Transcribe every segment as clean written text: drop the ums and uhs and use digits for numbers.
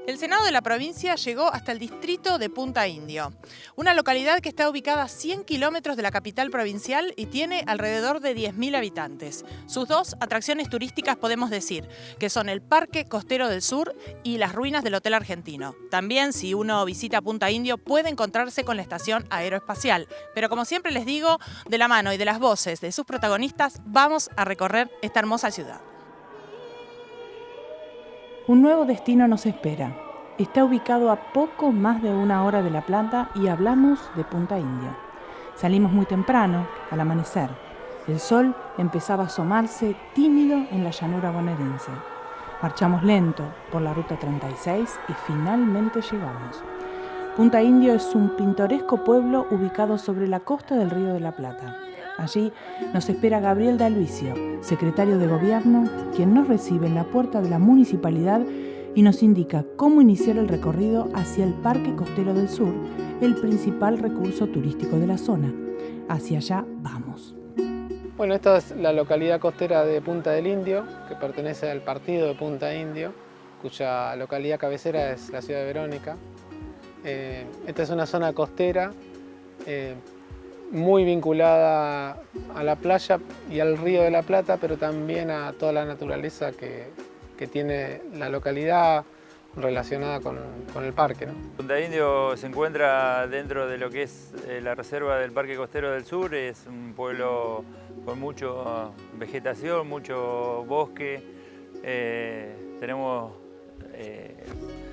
El Senado de la provincia llegó hasta el distrito de Punta Indio, una localidad que está ubicada a 100 kilómetros de la capital provincial y tiene alrededor de 10.000 habitantes. Sus dos atracciones turísticas podemos decir que son el Parque Costero del Sur y las ruinas del Hotel Argentino. También, si uno visita Punta Indio, puede encontrarse con la estación aeroespacial. Pero como siempre les digo, de la mano y de las voces de sus protagonistas, vamos a recorrer esta hermosa ciudad. Un nuevo destino nos espera. Está ubicado a poco más de 1 hora de La Plata y hablamos de Punta Indio. Salimos muy temprano, al amanecer. El sol empezaba a asomarse tímido en la llanura bonaerense. Marchamos lento por la ruta 36 y finalmente llegamos. Punta Indio es un pintoresco pueblo ubicado sobre la costa del Río de la Plata. Allí nos espera Gabriel D'Alvisio, secretario de Gobierno, quien nos recibe en la puerta de la municipalidad y nos indica cómo iniciar el recorrido hacia el Parque Costero del Sur, el principal recurso turístico de la zona. Hacia allá vamos. Bueno, esta es la localidad costera de Punta del Indio, que pertenece al partido de Punta Indio, cuya localidad cabecera es la ciudad de Verónica. Esta es una zona costera muy vinculada a la playa y al Río de la Plata, pero también a toda la naturaleza que tiene la localidad relacionada con el parque, ¿no? Punta Indio se encuentra dentro de lo que es la reserva del Parque Costero del Sur. Es un pueblo con mucha vegetación, mucho bosque.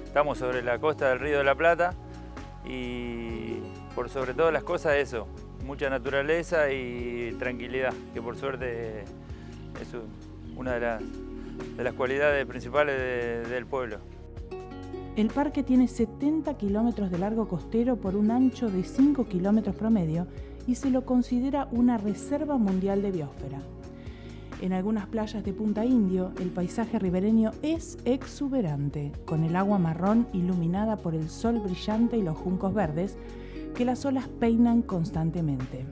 Estamos sobre la costa del Río de la Plata y por sobre todas las cosas eso, mucha naturaleza y tranquilidad, que por suerte es una de las cualidades principales del pueblo. El parque tiene 70 kilómetros de largo costero por un ancho de 5 kilómetros promedio y se lo considera una reserva mundial de biosfera. En algunas playas de Punta Indio, el paisaje ribereño es exuberante, con el agua marrón iluminada por el sol brillante y los juncos verdes que las olas peinan constantemente.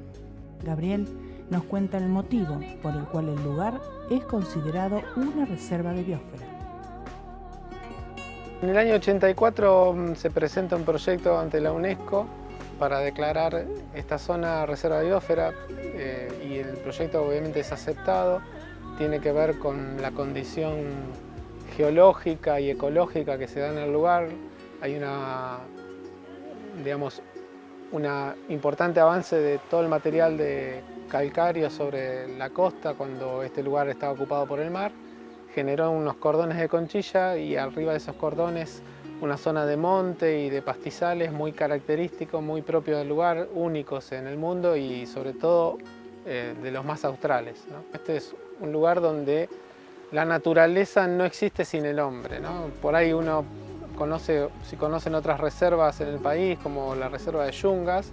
Gabriel nos cuenta el motivo por el cual el lugar es considerado una reserva de biosfera. En el año 84 se presenta un proyecto ante la UNESCO para declarar esta zona reserva de biosfera y el proyecto obviamente es aceptado. Tiene que ver con la condición geológica y ecológica que se da en el lugar. Hay un importante avance de todo el material de calcáreo sobre la costa cuando este lugar estaba ocupado por el mar. Generó unos cordones de conchilla y arriba de esos cordones una zona de monte y de pastizales muy característicos, muy propios del lugar, únicos en el mundo y sobre todo de los más australes, ¿no? Este es un lugar donde la naturaleza no existe sin el hombre, ¿no? Por ahí uno si conocen otras reservas en el país, como la reserva de Yungas,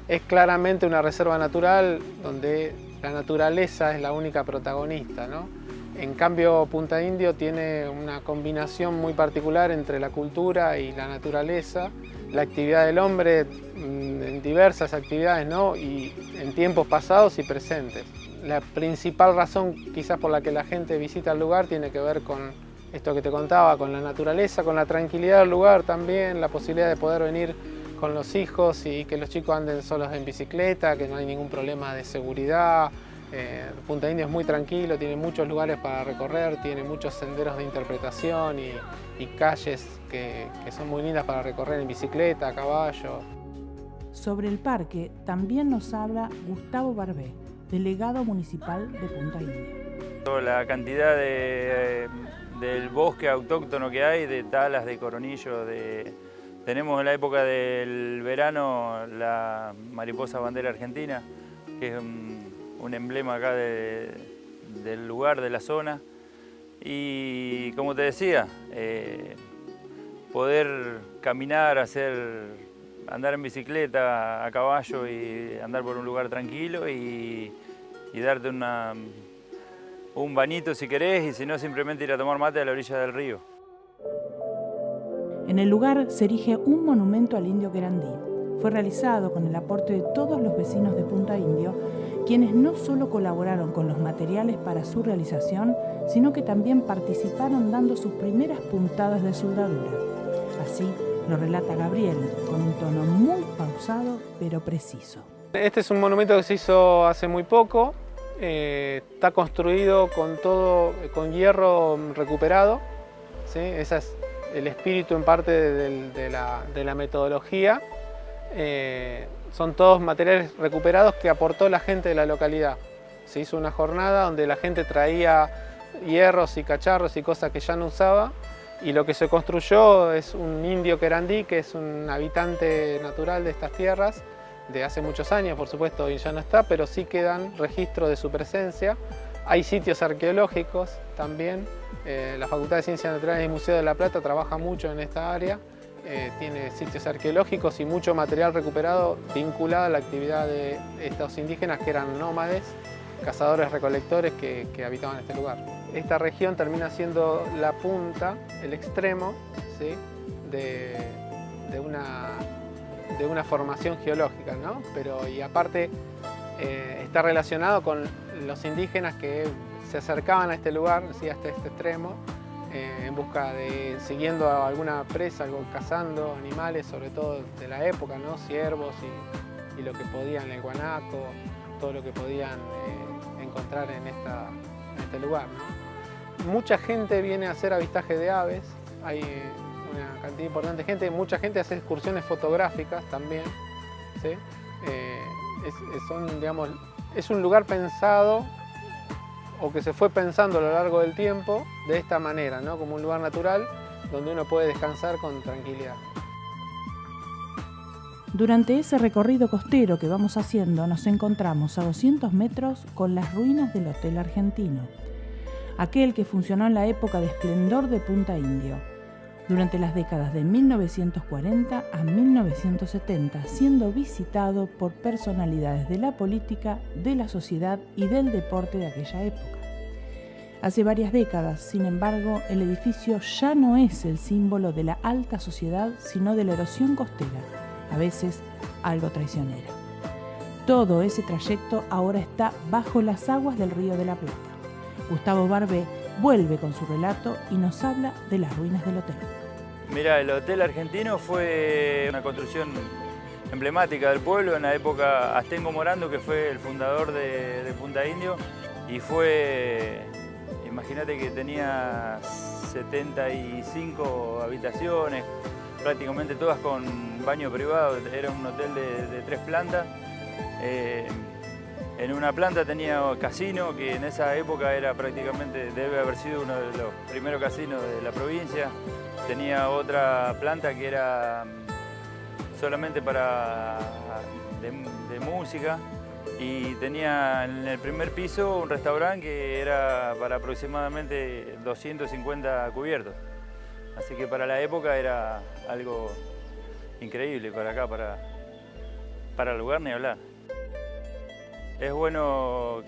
es claramente una reserva natural donde la naturaleza es la única protagonista, ¿no? En cambio, Punta Indio tiene una combinación muy particular entre la cultura y la naturaleza, la actividad del hombre en diversas actividades, ¿no? Y en tiempos pasados y presentes. La principal razón quizás por la que la gente visita el lugar tiene que ver con esto que te contaba, con la naturaleza, con la tranquilidad del lugar también, la posibilidad de poder venir con los hijos y que los chicos anden solos en bicicleta, que no hay ningún problema de seguridad. Punta Indio es muy tranquilo, tiene muchos lugares para recorrer, tiene muchos senderos de interpretación y calles que son muy lindas para recorrer en bicicleta, a caballo. Sobre el parque también nos habla Gustavo Barbé, delegado municipal de Punta Indio. La cantidad del bosque autóctono que hay, de talas, de coronillo, tenemos en la época del verano la mariposa bandera argentina, que es un emblema acá del lugar, de la zona. Y como te decía, poder caminar, andar en bicicleta, a caballo y andar por un lugar tranquilo y darte un bañito si querés y si no simplemente ir a tomar mate a la orilla del río. En el lugar se erige un monumento al indio Querandí. Fue realizado con el aporte de todos los vecinos de Punta Indio, quienes no solo colaboraron con los materiales para su realización, sino que también participaron dando sus primeras puntadas de soldadura. Así lo relata Gabriel, con un tono muy pausado pero preciso. Este es un monumento que se hizo hace muy poco. Está construido con hierro recuperado, ¿sí? Ese es el espíritu en parte de la metodología. Son todos materiales recuperados que aportó la gente de la localidad. Se hizo una jornada donde la gente traía hierros y cacharros y cosas que ya no usaba, y lo que se construyó es un indio querandí, que es un habitante natural de estas tierras, de hace muchos años, por supuesto, hoy ya no está, pero sí quedan registros de su presencia. Hay sitios arqueológicos también. La Facultad de Ciencias Naturales y Museo de La Plata trabaja mucho en esta área. Tiene sitios arqueológicos y mucho material recuperado vinculado a la actividad de estos indígenas que eran nómades, cazadores-recolectores que habitaban este lugar. Esta región termina siendo la punta, el extremo, ¿sí? de una formación geológica, ¿no? Y aparte está relacionado con los indígenas que se acercaban a este lugar, ¿sí? Hasta este extremo, en busca siguiendo a alguna presa, cazando animales, sobre todo de la época, ¿no? Ciervos y lo que podían, el guanaco, todo lo que podían encontrar en este lugar, ¿no? Mucha gente viene a hacer avistaje de aves, hay una cantidad importante de gente, mucha gente hace excursiones fotográficas también, ¿sí? Es un lugar pensado, o que se fue pensando a lo largo del tiempo de esta manera, ¿no? Como un lugar natural donde uno puede descansar con tranquilidad. Durante ese recorrido costero que vamos haciendo, nos encontramos a 200 metros con las ruinas del Hotel Argentino, aquel que funcionó en la época de esplendor de Punta Indio, durante las décadas de 1940 a 1970, siendo visitado por personalidades de la política, de la sociedad y del deporte de aquella época. Hace varias décadas, sin embargo, el edificio ya no es el símbolo de la alta sociedad, sino de la erosión costera, a veces algo traicionera. Todo ese trayecto ahora está bajo las aguas del Río de la Plata. Gustavo Barbé vuelve con su relato y nos habla de las ruinas del hotel. Mira, el Hotel Argentino fue una construcción emblemática del pueblo en la época Astengo Morando, que fue el fundador de Punta Indio, y fue, imagínate que tenía 75 habitaciones, prácticamente todas con baño privado. Era un hotel de 3 plantas. En una planta tenía casino, que en esa época era prácticamente, debe haber sido uno de los primeros casinos de la provincia. Tenía otra planta que era solamente de música, y tenía en el primer piso un restaurante que era para aproximadamente 250 cubiertos. Así que para la época era algo increíble para acá, para el lugar ni hablar. Es bueno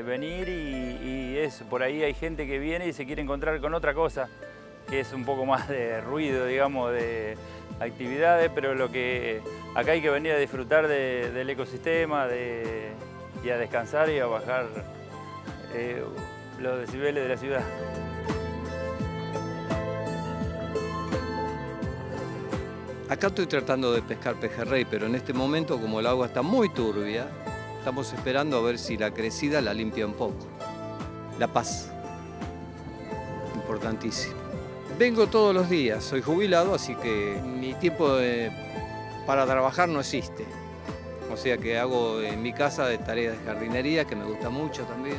venir y por ahí hay gente que viene y se quiere encontrar con otra cosa, que es un poco más de ruido, digamos, de actividades, pero acá hay que venir a disfrutar del ecosistema y a descansar y a bajar los decibeles de la ciudad. Acá estoy tratando de pescar pejerrey, pero en este momento, como el agua está muy turbia, estamos esperando a ver si la crecida la limpia un poco. La paz, importantísimo. Vengo todos los días, soy jubilado, así que mi tiempo para trabajar no existe. O sea que hago en mi casa de tareas de jardinería, que me gusta mucho también.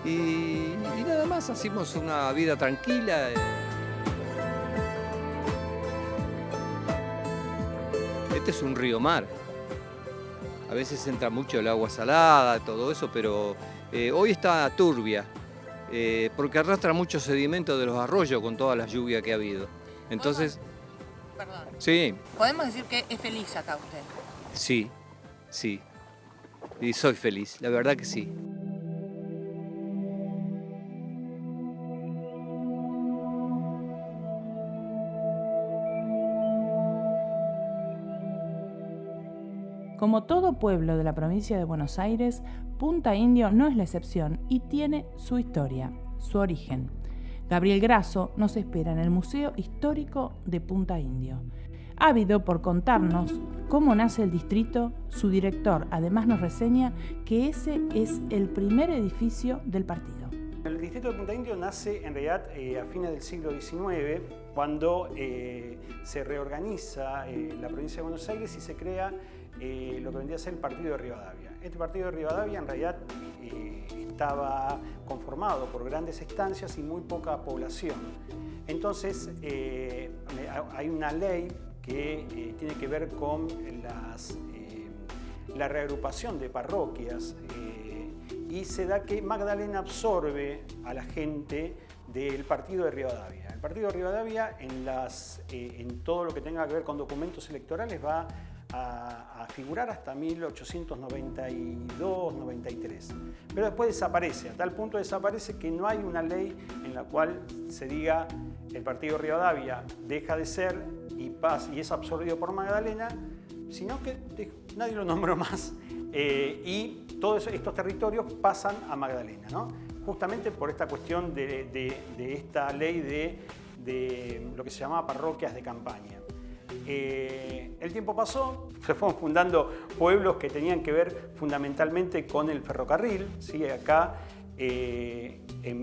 Y nada más, hacemos una vida tranquila. Este es un río mar. A veces entra mucho el agua salada, todo eso, pero hoy está turbia, porque arrastra mucho sedimento de los arroyos con toda la lluvia que ha habido. Entonces, Perdón. sí, ¿Podemos decir que es feliz acá usted? sí, sí. Y soy feliz, la verdad que sí. Como todo pueblo de la provincia de Buenos Aires, Punta Indio no es la excepción y tiene su historia, su origen. Gabriel Grasso nos espera en el Museo Histórico de Punta Indio. Ávido por contarnos cómo nace el distrito, su director además nos reseña que ese es el primer edificio del partido. El distrito de Punta Indio nace en realidad a fines del siglo XIX, cuando se reorganiza la provincia de Buenos Aires y se crea lo que vendría a ser el Partido de Rivadavia. Este Partido de Rivadavia en realidad estaba conformado por grandes estancias y muy poca población. Entonces hay una ley que tiene que ver con la reagrupación de parroquias y se da que Magdalena absorbe a la gente del Partido de Rivadavia. El Partido de Rivadavia en todo lo que tenga que ver con documentos electorales va a figurar hasta 1892-93. Pero después desaparece, a tal punto desaparece que no hay una ley en la cual se diga el Partido de Rivadavia deja de ser y es absorbido por Magdalena, sino que nadie lo nombró más y todos estos territorios pasan a Magdalena, ¿no? Justamente por esta cuestión de esta ley de lo que se llamaba parroquias de campaña. El tiempo pasó, se fueron fundando pueblos que tenían que ver fundamentalmente con el ferrocarril, ¿sí? Acá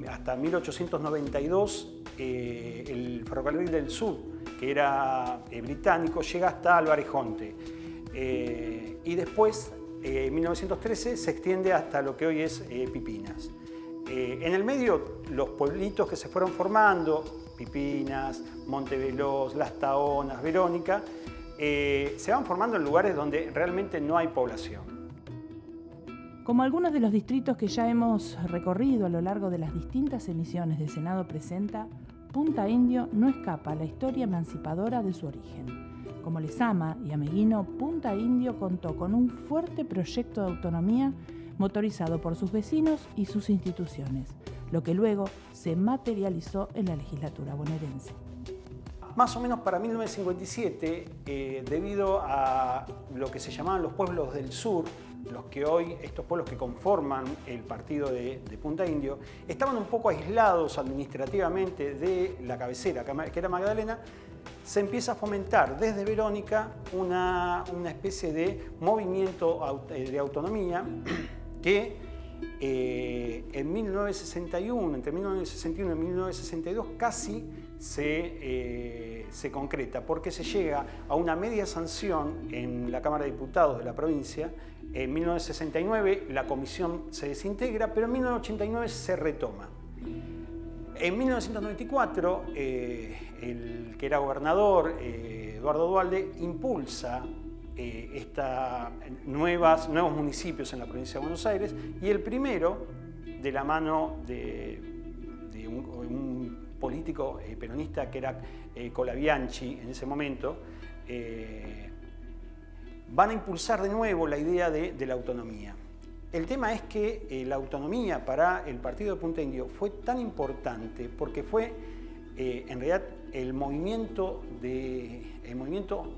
hasta 1892 el ferrocarril del sur, que era británico, llega hasta Álvarez Jonte y después en 1913 se extiende hasta lo que hoy es Pipinas. En el medio los pueblitos que se fueron formando, Pipinas, Monteveloz, Las Tahonas, Verónica, se van formando en lugares donde realmente no hay población. Como algunos de los distritos que ya hemos recorrido a lo largo de las distintas emisiones de Senado Presenta, Punta Indio no escapa a la historia emancipadora de su origen. Como Lezama y Ameguino, Punta Indio contó con un fuerte proyecto de autonomía motorizado por sus vecinos y sus instituciones, lo que luego se materializó en la legislatura bonaerense. Más o menos para 1957, debido a lo que se llamaban los pueblos del sur, estos pueblos que conforman el partido de Punta Indio, estaban un poco aislados administrativamente de la cabecera, que era Magdalena. Se empieza a fomentar desde Verónica una especie de movimiento de autonomía que en 1961, entre 1961 y 1962, casi se concreta, porque se llega a una media sanción en la Cámara de Diputados de la provincia. En 1969 la comisión se desintegra, pero en 1989 se retoma. En 1994, el que era gobernador, Eduardo Duhalde, impulsa nuevos municipios en la provincia de Buenos Aires, y el primero, de la mano de un político peronista que era Colabianchi en ese momento, van a impulsar de nuevo la idea de la autonomía. El tema es que la autonomía para el partido de Punta Indio fue tan importante porque fue en realidad el movimiento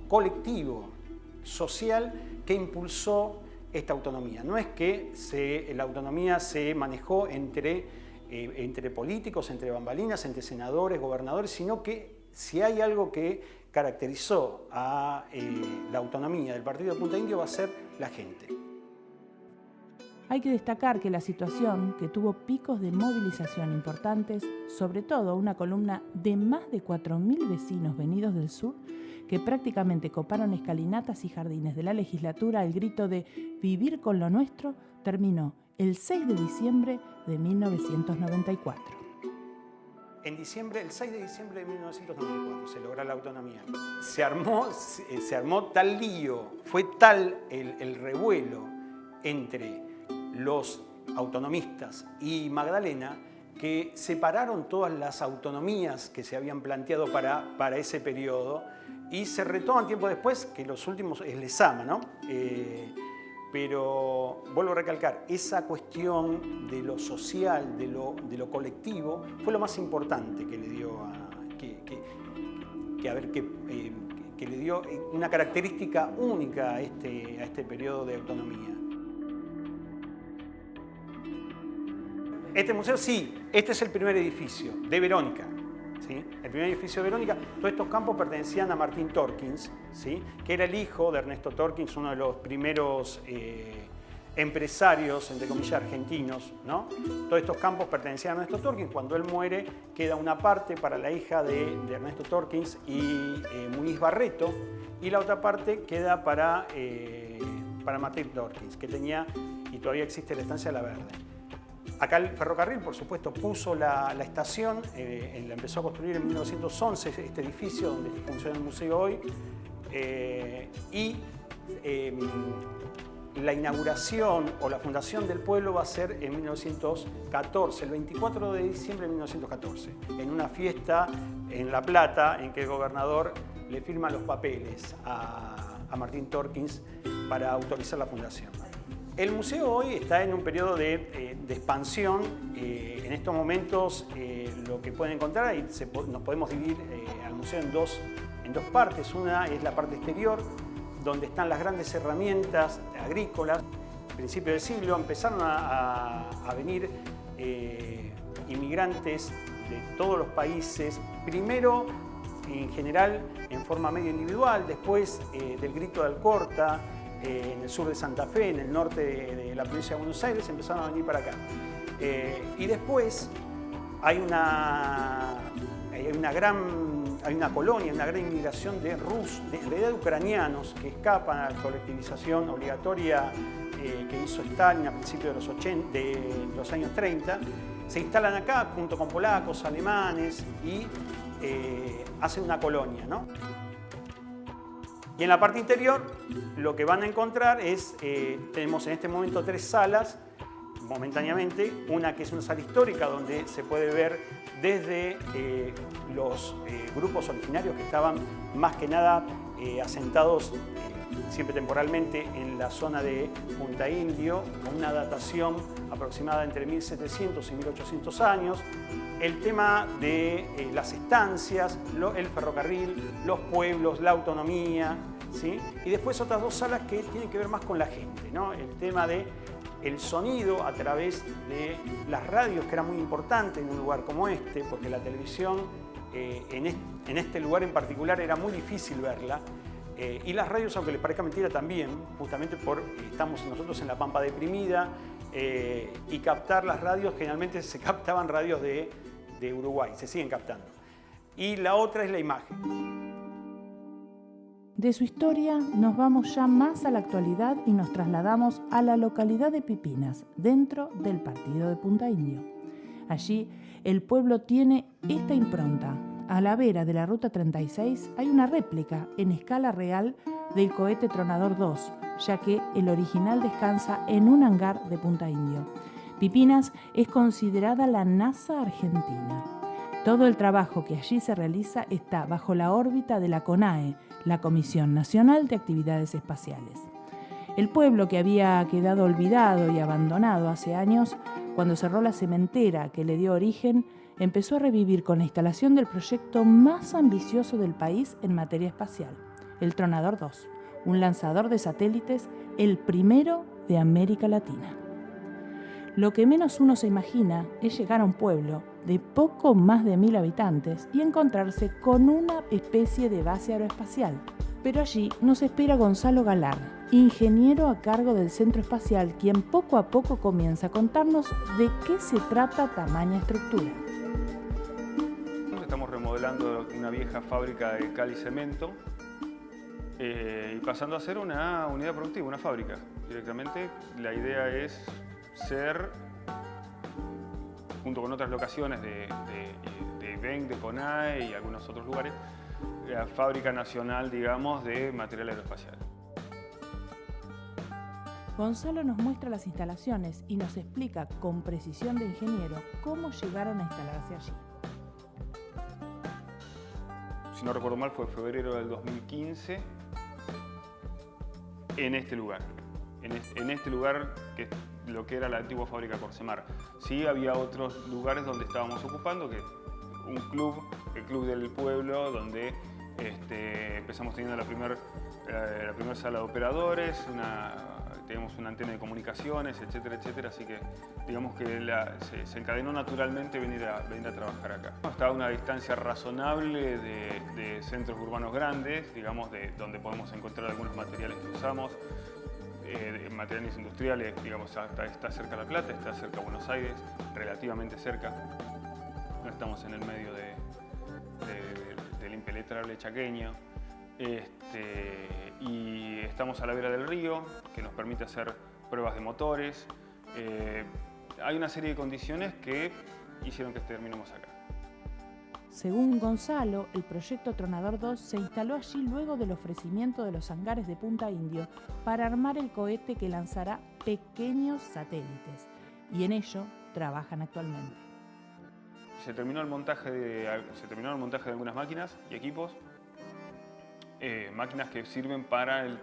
colectivo, social, que impulsó esta autonomía. No es que la autonomía se manejó entre políticos, entre bambalinas, entre senadores, gobernadores, sino que si hay algo que caracterizó a la autonomía del partido de Punta Indio va a ser la gente. Hay que destacar que la situación, que tuvo picos de movilización importantes, sobre todo una columna de más de 4.000 vecinos venidos del sur, que prácticamente coparon escalinatas y jardines de la legislatura al grito de «Vivir con lo nuestro», terminó el 6 de diciembre de 1994. El 6 de diciembre de 1994 se logra la autonomía. Se armó tal lío, fue tal el revuelo entre los autonomistas y Magdalena, que separaron todas las autonomías que se habían planteado para ese periodo y se retoman tiempo después, que los últimos es Lezama, ¿no? Pero vuelvo a recalcar, esa cuestión de lo social, de lo colectivo, fue lo más importante que le dio que le dio una característica única a este periodo de autonomía. Este museo, sí, este es el primer edificio de Verónica. ¿Sí? El primer edificio de Verónica. Todos estos campos pertenecían a Martín Torkins, ¿sí? Que era el hijo de Ernesto Torkins, uno de los primeros empresarios, entre comillas, argentinos, ¿no? Todos estos campos pertenecían a Ernesto Torkins. Cuando él muere, queda una parte para la hija de Ernesto Torkins y Muniz Barreto, y la otra parte queda para Martín Torkins, que tenía, y todavía existe la estancia La Verde. Acá el ferrocarril, por supuesto, puso la estación, la empezó a construir en 1911, este edificio donde funciona el museo hoy, y la inauguración o la fundación del pueblo va a ser en 1914, el 24 de diciembre de 1914, en una fiesta en La Plata, en que el gobernador le firma los papeles a Martín Torkins para autorizar la fundación. El museo hoy está en un periodo de expansión. En estos momentos lo que pueden encontrar, y nos podemos dividir al museo en dos partes. Una es la parte exterior, donde están las grandes herramientas agrícolas. A principios del siglo empezaron a venir inmigrantes de todos los países, primero en general en forma medio individual, después del Grito de Alcorta, en el sur de Santa Fe, en el norte de la provincia de Buenos Aires, empezaron a venir para acá. Y después hay una colonia, una gran inmigración de rusos, en realidad de ucranianos, que escapan a la colectivización obligatoria que hizo Stalin a principios de los años 30. Se instalan acá junto con polacos, alemanes y hacen una colonia, ¿no? Y en la parte interior lo que van a encontrar es, tenemos en este momento 3 salas, momentáneamente, una que es una sala histórica donde se puede ver desde los grupos originarios que estaban más que nada asentados siempre temporalmente en la zona de Punta Indio, con una datación aproximada entre 1700 y 1800 años, el tema de las estancias, el ferrocarril, los pueblos, la autonomía, ¿sí? Y después otras 2 salas que tienen que ver más con la gente, ¿no? El tema de el sonido a través de las radios, que era muy importante en un lugar como este, porque la televisión en este lugar en particular era muy difícil verla. Y las radios, aunque les parezca mentira, también, justamente estamos nosotros en la Pampa deprimida, y captar las radios, generalmente se captaban radios de Uruguay, se siguen captando. Y la otra es la imagen. De su historia nos vamos ya más a la actualidad y nos trasladamos a la localidad de Pipinas, dentro del partido de Punta Indio. Allí el pueblo tiene esta impronta. A la vera de la Ruta 36 hay una réplica en escala real del cohete Tronador 2, ya que el original descansa en un hangar de Punta Indio. Pipinas es considerada la NASA argentina. Todo el trabajo que allí se realiza está bajo la órbita de la CONAE, la Comisión Nacional de Actividades Espaciales. El pueblo, que había quedado olvidado y abandonado hace años, cuando cerró la cementera que le dio origen, empezó a revivir con la instalación del proyecto más ambicioso del país en materia espacial, el Tronador 2, un lanzador de satélites, el primero de América Latina. Lo que menos uno se imagina es llegar a un pueblo de poco más de 1000 habitantes y encontrarse con una especie de base aeroespacial. Pero allí nos espera Gonzalo Galar, ingeniero a cargo del Centro Espacial, quien poco a poco comienza a contarnos de qué se trata tamaña estructura. Estamos remodelando una vieja fábrica de cal y cemento y pasando a ser una unidad productiva, una fábrica. Directamente la idea es ser, junto con otras locaciones de BENC, de CONAE y algunos otros lugares, la fábrica nacional, digamos, de material aeroespacial. Gonzalo nos muestra las instalaciones y nos explica con precisión de ingeniero cómo llegaron a instalarse allí. Si no recuerdo mal, fue febrero del 2015 en este lugar. En este lugar, que es lo que era la antigua fábrica Corsemar. Sí había otros lugares donde estábamos ocupando, que un club, el Club del Pueblo, donde empezamos teniendo la primera sala de operadores, tenemos una antena de comunicaciones, etcétera, etcétera, así que digamos que se encadenó naturalmente venir a trabajar acá. Está a una distancia razonable de centros urbanos grandes, digamos, donde podemos encontrar algunos materiales que usamos, materiales industriales, digamos, está cerca de La Plata, está cerca de Buenos Aires, relativamente cerca. No estamos en el medio del impenetrable chaqueño. Y estamos a la vera del río, que nos permite hacer pruebas de motores. Hay una serie de condiciones que hicieron que terminemos acá. Según Gonzalo, el proyecto Tronador 2 se instaló allí luego del ofrecimiento de los hangares de Punta Indio para armar el cohete que lanzará pequeños satélites, y en ello trabajan actualmente. Se terminó el montaje de algunas máquinas y equipos, máquinas que sirven para el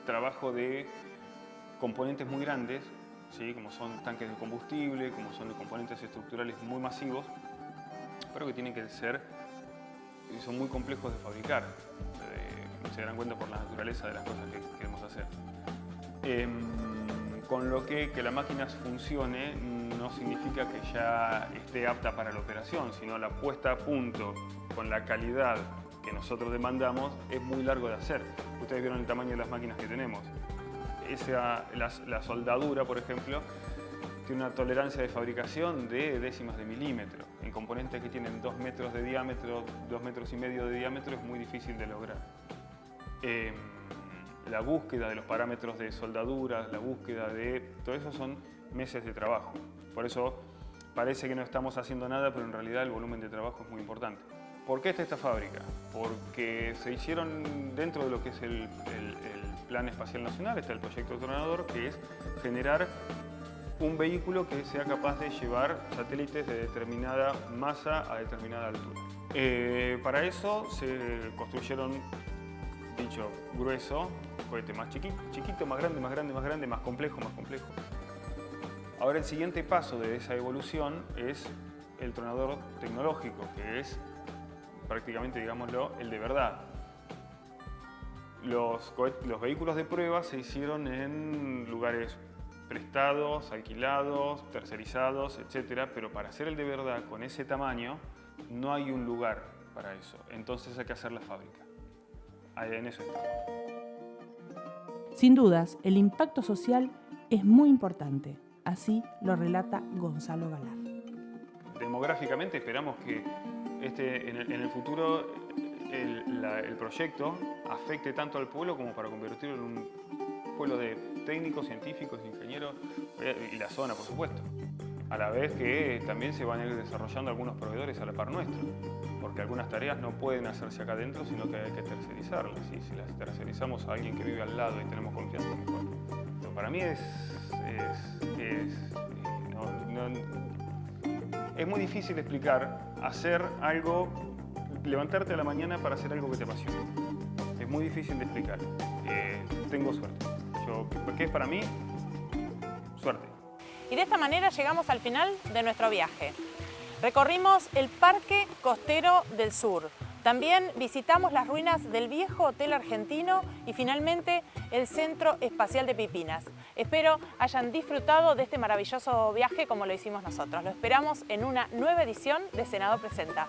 trabajo de componentes muy grandes, ¿sí? Como son tanques de combustible, como son de componentes estructurales muy masivos, pero que tienen que ser, son muy complejos de fabricar. Se darán cuenta por la naturaleza de las cosas que queremos hacer. Con lo que la máquina funcione no significa que ya esté apta para la operación, sino la puesta a punto con la calidad que nosotros demandamos es muy largo de hacer. Ustedes vieron el tamaño de las máquinas que tenemos. La soldadura, por ejemplo, tiene una tolerancia de fabricación de décimas de milímetro. En componentes que tienen 2 metros de diámetro, 2,5 metros de diámetro es muy difícil de lograr. La búsqueda de los parámetros de soldadura, la búsqueda de... todo eso son meses de trabajo. Por eso parece que no estamos haciendo nada, pero en realidad el volumen de trabajo es muy importante. ¿Por qué está esta fábrica? Porque se hicieron dentro de lo que es el Plan Espacial Nacional, está el proyecto Tronador, que es generar un vehículo que sea capaz de llevar satélites de determinada masa a determinada altura. Para eso se construyeron, dicho grueso, cohete más chiquito, más grande, más complejo. Ahora el siguiente paso de esa evolución es el tronador tecnológico, que es prácticamente, digámoslo, el de verdad. Los vehículos de prueba se hicieron en lugares prestados, alquilados, tercerizados, etc. Pero para hacer el de verdad, con ese tamaño, no hay un lugar para eso. Entonces hay que hacer la fábrica. En eso está. Sin dudas, el impacto social es muy importante. Así lo relata Gonzalo Galar. Demográficamente esperamos que en el futuro el proyecto afecte tanto al pueblo como para convertirlo en un pueblo de técnicos, científicos, ingenieros y la zona, por supuesto. A la vez que también se van a ir desarrollando algunos proveedores a la par nuestra, porque algunas tareas no pueden hacerse acá adentro, sino que hay que tercerizarlas. Y si las tercerizamos a alguien que vive al lado y tenemos confianza, mejor. Pero para mí es muy difícil explicar hacer algo, levantarte a la mañana para hacer algo que te apasiona. Es muy difícil de explicar. Tengo suerte. ¿Qué es para mí? Suerte. Y de esta manera llegamos al final de nuestro viaje. Recorrimos el Parque Costero del Sur. También visitamos las ruinas del viejo Hotel Argentino y finalmente el Centro Espacial de Pipinas. Espero hayan disfrutado de este maravilloso viaje como lo hicimos nosotros. Lo esperamos en una nueva edición de Senado Presenta.